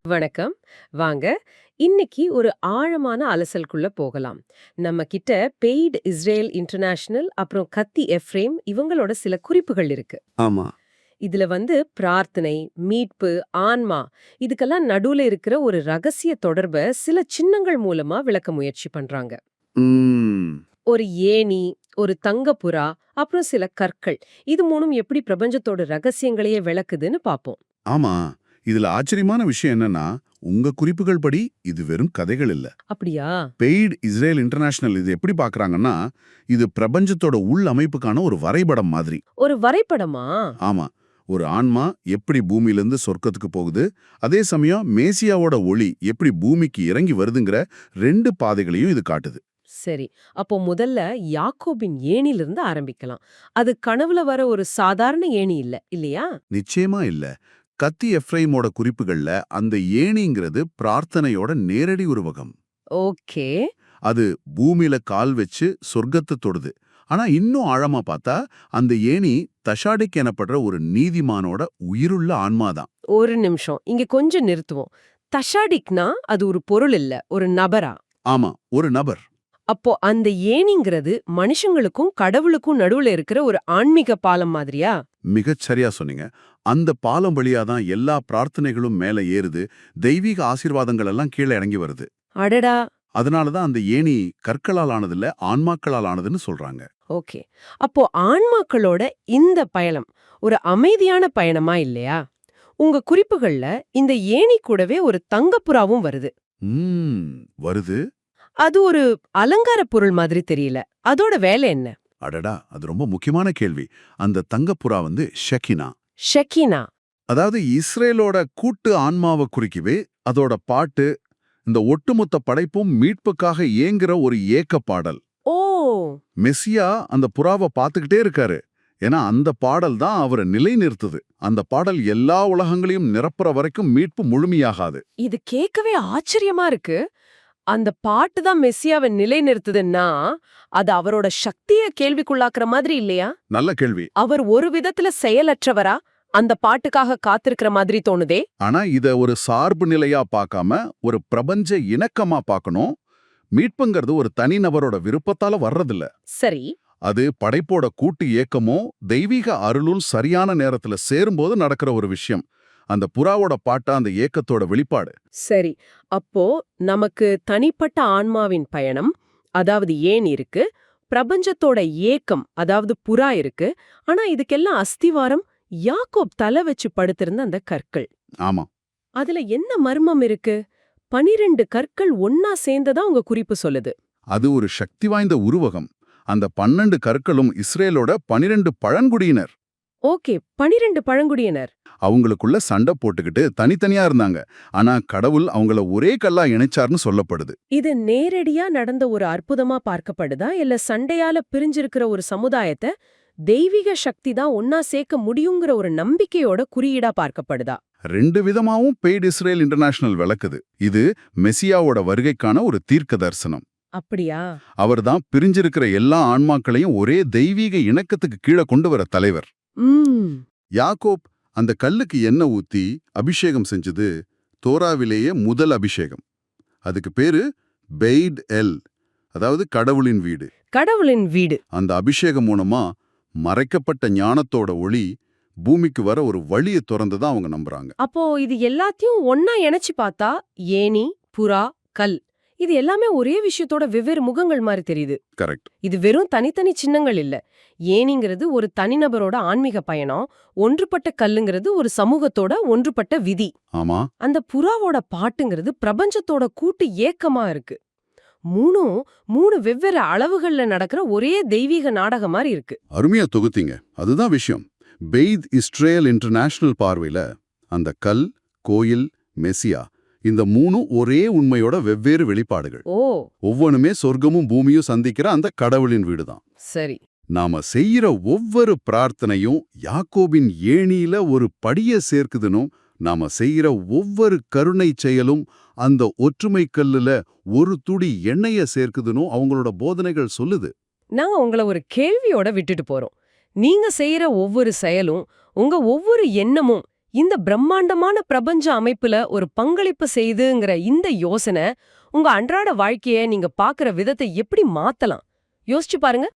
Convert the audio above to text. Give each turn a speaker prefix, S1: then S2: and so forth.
S1: வணக்கம். வாங்க. இன்னைக்கு ஒரு ஆழமான அலசலுக்குள்ள போகலாம். நம்ம கிட்ட பெய்ட் இஸ்ரேல் இன்டர்நேஷனல் அப்புறம் கத்தி எஃப்ரேம் இவங்களோட சில குறிப்புகள் இருக்கு.
S2: ஆமா.
S1: இதுல பிரார்த்தனை, மீட்பு, ஆன்மா இதுக்கெல்லாம் நடுவுல இருக்கிற ஒரு ரகசிய தொடர்ப சில சின்னங்கள் மூலமா விளக்க முயற்சி பண்றாங்க.
S2: ம்.
S1: ஒரு ஏணி, ஒரு தங்கப்புறா, அப்புறம் சில கற்கள். இது மூணும் எப்படி பிரபஞ்சத்தோட ரகசியங்களையே விளக்குதுன்னு பாப்போம்.
S2: ஆமா. இதுல ஆச்சரியமான விஷயம் என்னன்னா, உங்க குறிப்புகள் படி இது வெறும் கதைகள் இல்ல.
S1: அப்படியா?
S2: பெய்ட் இஸ்ரேல் இன்டர்நேஷனல் இது எப்படி பார்க்கறாங்கன்னா, இது பிரபஞ்சத்தோட உள் அமைப்புக்கான ஒரு வரைபடம் மாதிரி.
S1: ஒரு வரைபடமா?
S2: ஆமா. ஒரு ஆன்மா எப்படி பூமியிலிருந்து சொர்க்கத்துக்கு போகுது, அதே சமயம் மேசியாவோட ஒளி எப்படி பூமிக்கு இறங்கி வருதுங்கிற 2 பாதைகளையும் இது காட்டுது.
S1: சரி. அப்போ முதல்ல யாக்கோபின் ஏணிலிருந்து ஆரம்பிக்கலாம். அது கனவுல வர ஒரு சாதாரண ஏணி இல்ல, இல்லையா?
S2: நிச்சயமா இல்ல. கத்தி எஃப்ரைமோட குறிப்புகள்ல அந்த ஏணிங்கிறது பிரார்த்தனையோட நேரடி உருவகம்.
S1: ஓகே.
S2: அது பூமியில கால் வச்சு சொர்க்கத்தை தொடுது. ஆனா இன்னும் ஆழமா பார்த்தா அந்த ஏணி தஷாடிக் எனப்படுற ஒரு நீதிமானோட உயிருள்ள ஆன்மாதான்.
S1: ஒரு நிமிஷம். இங்க கொஞ்சம் நிறுத்துவோம். தஷாடிக்னா அது ஒரு பொருள் இல்ல, ஒரு நபரா?
S2: ஆமா, ஒரு நபர்.
S1: அப்போ அந்த ஏணிங்கிறது மனுஷங்களுக்கும் கடவுளுக்கும் நடுவுல இருக்கிற ஒரு ஆன்மீக பாலம் மாதிரியா?
S2: மிகச் சரியா சொன்னீங்க. அந்த பாலம் வழியா தான் எல்லா பிரார்த்தனைகளும் மேல ஏறுது, தெய்வீக ஆசீர்வாதங்கள் எல்லாம் கீழே இறங்கி வருது.
S1: அடடா!
S2: அதனால தான் அந்த ஏணி கற்களால் ஆனதில்ல, ஆன்மாக்களால் ஆனதுன்னு சொல்றாங்க.
S1: ஓகே. அப்போ ஆன்மாக்களோட இந்த பயணம் ஒரு அமைதியான பயணமா இல்லையா? உங்க குறிப்புகள்ல இந்த ஏணி கூடவே ஒரு தங்கப்புறாவும் வருது.
S2: ம். வருது.
S1: அது ஒரு அலங்கார பொருள் மாதிரி தெரியல. அதோட வேலை என்ன?
S2: அடடா, அது ரொம்ப முக்கியமான கேள்வி. அந்த தங்கப்புறா ஷெகினா.
S1: ஷெகினா.
S2: அதாவது இஸ்ரேலோட கூட்டு ஆன்மாவை குறிக்கவே அதோட பாட்டு, இந்த ஒட்டுமொத்த படைப்பும் மீட்புக்காக ஏங்குற ஒரு ஏக்க பாடல்.
S1: ஓ!
S2: மெஸ்ஸியா அந்த புறாவை பார்த்துக்கிட்டே இருக்காரு. ஏன்னா அந்த பாடல் தான் அவரை நிலைநிறுத்துது. அந்த பாடல் எல்லா உலகங்களையும் நிரப்புற வரைக்கும் மீட்பு முழுமையாகாது.
S1: இது கேட்கவே ஆச்சரியமா இருக்கு. அந்த பாட்டு தான் மெஸ்ஸியாவை நிலைநிறுத்துதுன்னா, அது அவரோட சக்திய கேள்விக்குள்ளாக்குற மாதிரி இல்லையா?
S2: நல்ல கேள்வி.
S1: அவர் ஒரு விதத்துல செயலற்றவரா? அந்த பாட்டுக்காக காத்திருக்கிற மாதிரி தோணுதே.
S2: ஆனா இத ஒரு சார்பு நிலையா பார்க்காம ஒரு பிரபஞ்ச இணக்கமா பார்க்கணும். மீட்புங்கிறது ஒரு தனிநபரோட விருப்பத்தால வர்றதில்ல.
S1: சரி.
S2: அது படைப்போட கூட்டு ஏக்கமோ தெய்வீக அருளும் சரியான நேரத்துல சேரும்போது நடக்கிற ஒரு விஷயம். அந்த புறாவோட பாட்டா அந்த ஏக்கத்தோட வெளிப்பாடு.
S1: சரி. அப்போ நமக்கு தனிப்பட்ட ஆன்மாவின் பயணம், அதாவது ஏன் இருக்கு, பிரபஞ்சத்தோட ஏக்கம், அதாவது புறா இருக்கு. ஆனா இதுக்கெல்லாம் அஸ்திவாரம் யாக்கோப் தலை வச்சு படுத்திருந்த அந்த கற்கள்.
S2: ஆமா.
S1: அதுல என்ன மர்மம் இருக்கு? 12 கற்கள் ஒன்னா சேர்ந்ததா உங்க குறிப்பு சொல்லுது.
S2: அது ஒரு சக்தி வாய்ந்த உருவகம். அந்த 12 கற்களும் இஸ்ரேலோட 12 பழங்குடியினர்.
S1: ஓகே, 12 பழங்குடியினர்.
S2: அவங்களுக்குள்ள சண்டை போட்டுக்கிட்டு தனித்தனியா இருந்தாங்க. ஆனா கடவுள் அவங்கள ஒரே கல்லா இணைச்சார்னு சொல்லப்படுது.
S1: இது நேரடியா நடந்த ஒரு அற்புதமா பார்க்கப்படுதா, இல்ல சண்டையால பிரிஞ்சிருக்கிற ஒரு சமுதாயத்தை தெய்வீக சக்தி தான் ஒன்னா சேர்க்க முடியுங்கிற ஒரு நம்பிக்கையோட குறியீடா பார்க்கப்படுதா?
S2: 2 விதமாவும் பெய்ட் இஸ்ரேல் இன்டர்நேஷனல் விளக்குது. இது மெசியாவோட வருகைக்கான ஒரு தீர்க்க தரிசனம்.
S1: அப்படியா?
S2: அவர்தான் பிரிஞ்சிருக்கிற எல்லா ஆன்மாக்களையும் ஒரே தெய்வீக இணக்கத்துக்கு கீழே கொண்டு வர தலைவர். யாக்கோப் அந்த கல்லுக்கு எண்ணெய் ஊத்தி அபிஷேகம் செஞ்சது தோராவிலேயே முதல் அபிஷேகம். அதுக்கு பேரு பெய்ட் எல், அதாவது கடவுளின் வீடு.
S1: கடவுளின் வீடு.
S2: அந்த அபிஷேகம் மூலமா மறைக்கப்பட்ட ஞானத்தோட ஒளி பூமிக்கு வர ஒரு வழியை திறந்ததா அவங்க நம்புறாங்க.
S1: அப்போ இது எல்லாத்தையும் ஒன்னா இணைச்சு பார்த்தா ஏணி, புறா, கல் இது எல்லாமே ஒரே விஷயத்தோட வெவ்வேறு முகங்கள் மாதிரி தெரியுது.
S2: கரெக்ட்.
S1: இது வெறும் தனித்தனி சின்னங்கள் இல்ல. ஏணிங்கிறது ஒரு தனிநபரோட ஆன்மீக பயணம், ஒன்றுபட்ட கல்லுங்கிறது ஒரு சமூகத்தோட ஒன்றுபட்ட விதி.
S2: ஆமா.
S1: அந்த புறாவோட பாட்டுங்கிறது பிரபஞ்சத்தோட கூட்டு ஏக்கமா இருக்கு. மூணு வெவ்வேறு அளவுகள்ல நடக்கிற ஒரே தெய்வீக நாடகம் மாதிரி இருக்கு.
S2: அருமையா தொகுத்தீங்க. அதுதான் விஷயம். பெய்த் இஸ்ரேல் இன்டர்நேஷனல் பார்வையில அந்த கல், கோயில், மெசியா இந்த 3 ஒரே உண்மையோட வெவ்வேறு வெளிப்பாடுகள்.
S1: ஓ.
S2: ஒவ்வொன்றுமே சொர்க்கமும் பூமியும் சந்திக்கிற அந்த கடவுளின் வீடுதான்.
S1: சரி.
S2: நாம செய்யற ஒவ்வொரு பிரார்த்தனையும் யாக்கோபின் ஏணியில ஒரு படிய சேர்க்குதுனும், நாம செய்யற ஒவ்வொரு கருணை செயலும் அந்த ஒற்றுமை கல்லுல ஒரு துடி எண்ணெய சேர்க்குதுனும் அவங்களோட போதனைகள் சொல்லுது.
S1: நாங்க உங்களை ஒரு கேள்வியோட விட்டுட்டு போறோம். நீங்க செய்யற ஒவ்வொரு செயலும், உங்க ஒவ்வொரு எண்ணமும் இந்த பிரம்மாண்டமான பிரபஞ்ச அமைப்புல ஒரு பங்களிப்பு செய்துங்கிற இந்த யோசனை உங்க அன்றாட வாழ்க்கைய நீங்க பாக்குற விதத்தை எப்படி மாத்தலாம் யோசிச்சு பாருங்க.